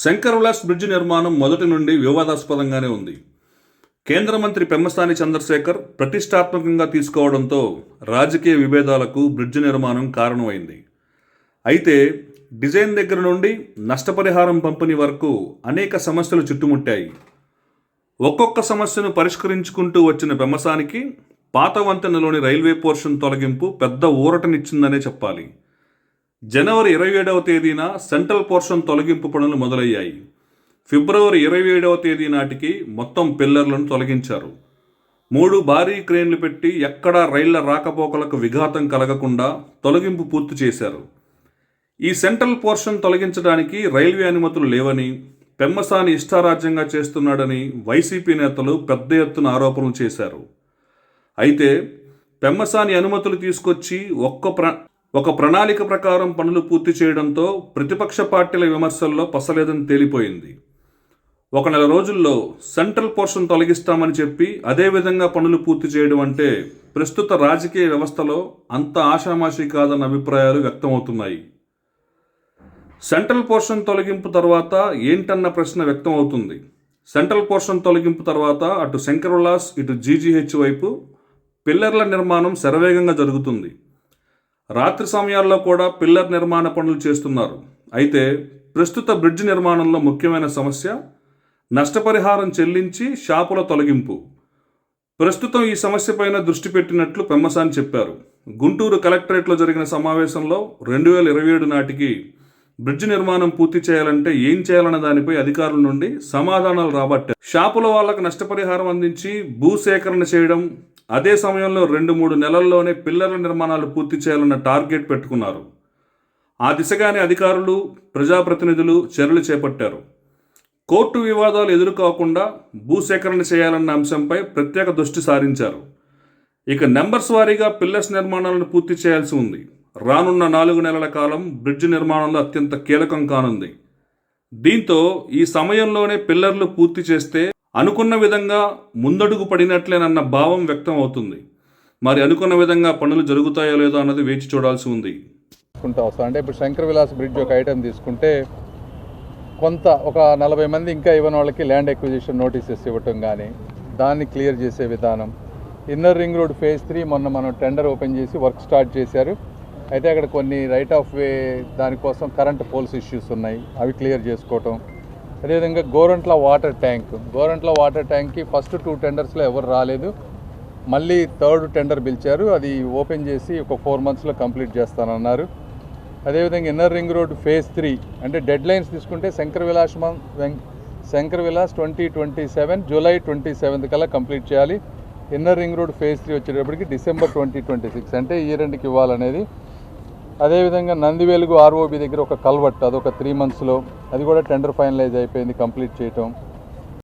Shankar Vilas bridge నిర్మాణం మొదటి నుండి వివాదాస్పదంగానే ఉంది. కేంద్ర మంత్రి పెమ్మసాని చంద్రశేఖర్ ప్రతిష్టాత్మకంగా తీసుకోవడంతో రాజకీయ విభేదాలకు బ్రిడ్జి నిర్మాణం కారణమైంది. అయితే డిజైన్ దగ్గర నుండి నష్టపరిహారం పంపిణీ వరకు అనేక సమస్యలు చుట్టుముట్టాయి. ఒక్కొక్క సమస్యను పరిష్కరించుకుంటూ వచ్చిన పెమ్మసానికి పాత వంతెనలోని రైల్వే పోర్షన్ తొలగింపు పెద్ద ఊరటనిచ్చిందనే చెప్పాలి. జనవరి 27వ తేదీన సెంట్రల్ పోర్షన్ తొలగింపు పనులు మొదలయ్యాయి. ఫిబ్రవరి 27వ తేదీ నాటికి మొత్తం పిల్లర్లను తొలగించారు. 3 భారీ క్రేన్లు పెట్టి ఎక్కడా రైళ్ల రాకపోకలకు విఘాతం కలగకుండా తొలగింపు పూర్తి చేశారు. ఈ సెంట్రల్ పోర్షన్ తొలగించడానికి రైల్వే అనుమతులు లేవని, పెమ్మసాని ఇష్టారాజ్యంగా చేస్తున్నాడని వైసీపీ నేతలు పెద్ద ఎత్తున ఆరోపణలు చేశారు. అయితే పెమ్మసాని అనుమతులు తీసుకొచ్చి ఒక ప్రణాళిక ప్రకారం పనులు పూర్తి చేయడంతో ప్రతిపక్ష పార్టీల విమర్శల్లో పసలేదని తేలిపోయింది. 1 నెల రోజుల్లో సెంట్రల్ పోర్షన్ తొలగిస్తామని చెప్పి అదేవిధంగా పనులు పూర్తి చేయడం అంటే ప్రస్తుత రాజకీయ వ్యవస్థలో అంత ఆషామాషీ కాదన్న అభిప్రాయాలు వ్యక్తమవుతున్నాయి. సెంట్రల్ పోర్షన్ తొలగింపు తర్వాత ఏంటన్న ప్రశ్న వ్యక్తం అవుతుంది. సెంట్రల్ పోర్షన్ తొలగింపు తర్వాత అటు శంకర్ విలాస్ ఇటు జీజీహెచ్ వైపు పిల్లర్ల నిర్మాణం శరవేగంగా జరుగుతుంది. రాత్రి సమయాల్లో కూడా పిల్లర్ నిర్మాణ పనులు చేస్తున్నారు. అయితే ప్రస్తుత బ్రిడ్జ్ నిర్మాణంలో ముఖ్యమైన సమస్య నష్టపరిహారం చెల్లించి షాపుల తొలగింపు. ప్రస్తుతం ఈ సమస్యపైన దృష్టి పెట్టినట్లు పెమ్మసాని చెప్పారు. గుంటూరు కలెక్టరేట్లో జరిగిన సమావేశంలో 2027 నాటికి బ్రిడ్జ్ నిర్మాణం పూర్తి చేయాలంటే ఏం చేయాలన్న దానిపై అధికారుల నుండి సమాధానాలు రాబట్టారు. షాపుల వాళ్లకు నష్టపరిహారం అందించి భూసేకరణ చేయడం, అదే సమయంలో 2-3 నెలల్లోనే పిల్లర్ల నిర్మాణాలు పూర్తి చేయాలన్న టార్గెట్ పెట్టుకున్నారు. ఆ దిశగానే అధికారులు, ప్రజాప్రతినిధులు చర్యలు చేపట్టారు. కోర్టు వివాదాలు ఎదురుకాకుండా భూసేకరణ చేయాలన్న అంశంపై ప్రత్యేక దృష్టి సారించారు. ఇక నెంబర్స్ వారీగా పిల్లర్స్ నిర్మాణాలను పూర్తి చేయాల్సి ఉంది. రానున్న 4 నెలల కాలం బ్రిడ్జ్ నిర్మాణంలో అత్యంత కీలకం కానుంది. దీంతో ఈ సమయంలోనే పిల్లర్లు పూర్తి చేస్తే అనుకున్న విధంగా ముందడుగు పడినట్లేనన్న భావం వ్యక్తం అవుతుంది. మరి అనుకున్న విధంగా పనులు జరుగుతాయో లేదో అన్నది వేచి చూడాల్సి ఉంది. అంటే ఇప్పుడు శంకర్ విలాస్ బ్రిడ్జ్ ఒక ఐటెం తీసుకుంటే కొంత ఒక 40 మంది ఇంకా ఇవ్వని వాళ్ళకి ల్యాండ్ ఎక్విజిషన్ నోటీసెస్ ఇవ్వటం కానీ దాన్ని క్లియర్ చేసే విధానం. ఇన్నర్ రింగ్ రోడ్ ఫేజ్ 3 మొన్న మనం టెండర్ ఓపెన్ చేసి వర్క్ స్టార్ట్ చేశారు. అయితే అక్కడ కొన్ని రైట్ ఆఫ్ వే దానికోసం కరెంట్ పోల్స్ ఇష్యూస్ ఉన్నాయి, అవి క్లియర్ చేసుకోవటం. అదేవిధంగా గోరంట్ల వాటర్ ట్యాంక్కి ఫస్ట్ 2 టెండర్స్లో ఎవరు రాలేదు. మళ్ళీ 3rd టెండర్ పిలిచారు, అది ఓపెన్ చేసి ఒక 4 మంత్స్లో కంప్లీట్ చేస్తానన్నారు. అదేవిధంగా ఇన్నర్ రింగ్ రోడ్ ఫేజ్ 3 అంటే డెడ్ లైన్స్ తీసుకుంటే శంకర్ విలాస్ 2027 జూలై 27 కల్లా కంప్లీట్ చేయాలి. ఇన్నర్ రింగ్ రోడ్ ఫేజ్ 3 వచ్చేటప్పటికి డిసెంబర్ 2026 అంటే ఈ రెండుకి ఇవ్వాలనేది. అదేవిధంగా నందివేలుగు ఆర్ఓబి దగ్గర ఒక కల్వర్ట్, అదొక 3 మంత్స్లో, అది కూడా టెండర్ ఫైనలైజ్ అయిపోయింది, కంప్లీట్ చేయటం.